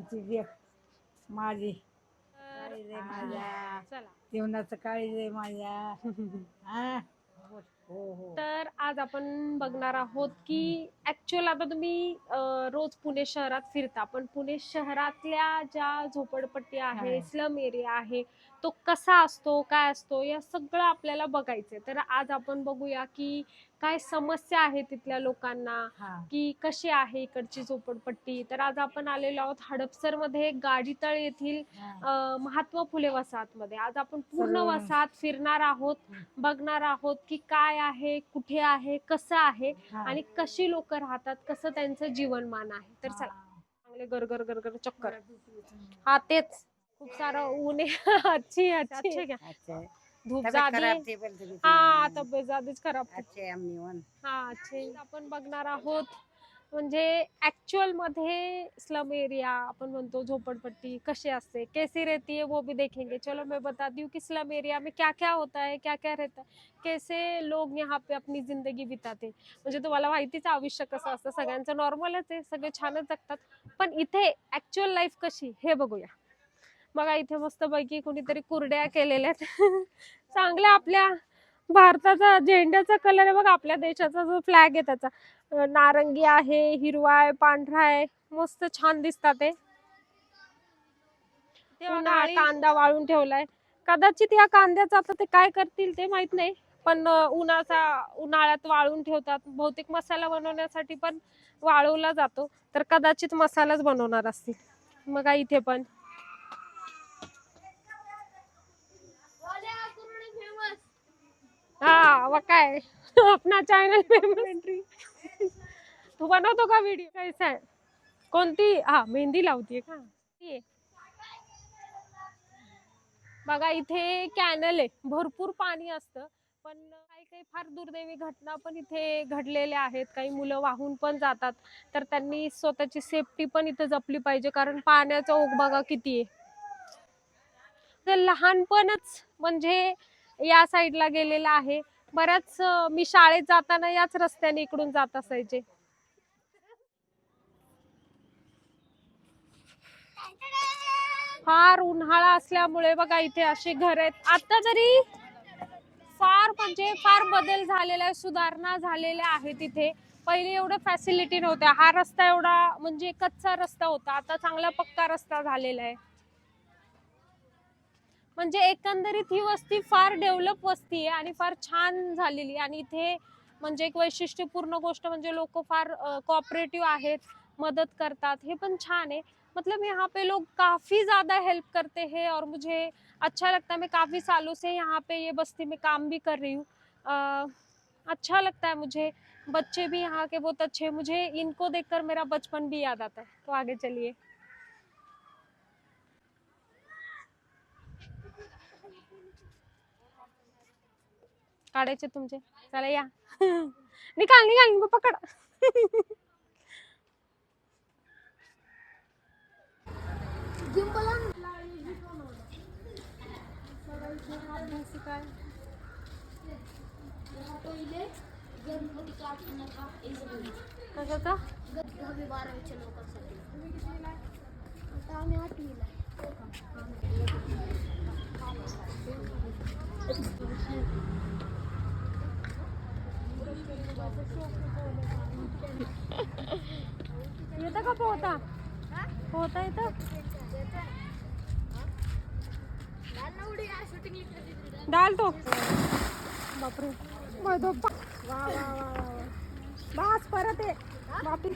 आमची लेक माझी काळीज आहे माझ्या चला जीवनाचं काळीज आहे माझ्या हा हो हो तर आज आपण बघणार आहोत की ऍक्च्युअल आता तुम्ही रोज पुणे शहरात फिरता पण पुणे शहरातल्या ज्या झोपडपट्टी आहे हा. स्लम एरिया आहे तो कसा असतो काय असतो या सगळं आपल्याला बघायचंय तर आज आपण बघूया की काय समस्या आहे तिथल्या लोकांना हा की कशी आहे इकडची झोपडपट्टी तर आज आपण आलेलो आहोत हडपसर मध्ये गाडीतळ येथील हा. महात्मा फुले वसाहतमध्ये आज आपण पूर्ण सर्व- वसाहत फिरणार आहोत बघणार आहोत की काय आहे कुठे आहे कसं आहे हा. आणि कशी लोक राहतात कसं त्यांचं जीवनमान आहे तर चला हा. चांगले गरगर गरगर चक्कर हा तेच खूप सारं ऊन आहे अच्छी अच्छी क्या अच्छा धूप तब्येत जादी खराब थी बोलते थी हा तब्येत जादीच खराब थी. अच्छे हमने वन हा अच्छे आपण बघणार आहोत म्हणजे ऍक्च्युअल मध्ये स्लम एरिया अपन म्हणतो झोपड़पट्टी कशी असते कैसी रहती है वो भी देखेंगे चलो मैं बताती हूँ कि स्लम एरिया में क्या क्या होता है क्या क्या रहता है कैसे लोग यहाँ पे अपनी जिंदगी बिताते म्हणजे तुम्हाला माहितीच आयुष्य कसं असतं सगळ्यांचं नॉर्मलच आहे सगळे छानच जगतात पण इथे ऍक्च्युअल लाईफ कशी हे बघूया बघा इथे मस्त पैकी कोणीतरी कुरड्या केलेल्या आहेत चांगल्या आपल्या भारताचा झेंड्याचा कलर आहे बघा आपल्या देशाचा जो फ्लॅग आहे त्याचा नारंगी आहे हिरवा आहे पांढरा आहे मस्त छान दिसतात ते कांदा वाळून ठेवलाय कदाचित या कांद्याचा आता ते काय करतील ते माहित नाही पण उन्हाळ्यात वाळून ठेवतात बहुतेक मसाला बनवण्यासाठी पण वाळवला जातो तर कदाचित मसालाच बनवणार असतील मग इथे पण हा मग काय अपना चॅनल पेमेंट्री तू बनवतो का व्हिडिओ कैसा आहे कोणती हा मेहंदी लावतीये का बघा इथे कॅनल आहे भरपूर पाणी असतं पण काही काही फार दुर्दैवी घटना पण इथे घडलेल्या आहेत काही मुलं वाहून पण जातात तर त्यांनी स्वतःची सेफ्टी पण इथे जपली पाहिजे कारण पाण्याचा ओघ बघा किती आहे तर लहानपणच म्हणजे या साईडला गेलेला आहे बऱ्याच मी शाळेत जाताना याच रस्त्याने इकडून जात असायचे फार उन्हाळा असल्यामुळे बघा इथे अशी घर आहेत आता तरी फार म्हणजे फार बदल झालेला आहे सुधारणा झालेल्या आहेत इथे पहिले एवढं फॅसिलिटी नव्हत्या हा रस्ता एवढा म्हणजे कच्चा रस्ता होता आता चांगला पक्का रस्ता झालेला आहे म्हणजे एकंदरीत ही वस्ती फार डेव्हलप वस्ती आहे आणि फार छान झालेली आणि इथे म्हणजे एक वैशिष्ट्यपूर्ण गोष्ट म्हणजे लोक फार कोऑपरेटिव्ह आहेत मदत करतात हे पण छान है मतलब यहाँ पे लोग काफी ज्यादा हेल्प करते हैं और मुझे अच्छा लगता है मैं काफी सालों से यहाँ पे ये बस्ती में काम भी कर रही हूँ अच्छा लगता है मुझे बच्चे भी यहाँ के बहुत अच्छे हैं मुझे इनको देखकर मेरा बचपन भी याद आता है तो आगे चलिए काढायचे तुमचे चला या निकाल निकाल इनको पकड़ कशाचा येतं का पोहता पोहता येतं डाल तो बापरे वा वा वा वा बस परत आहे बापरे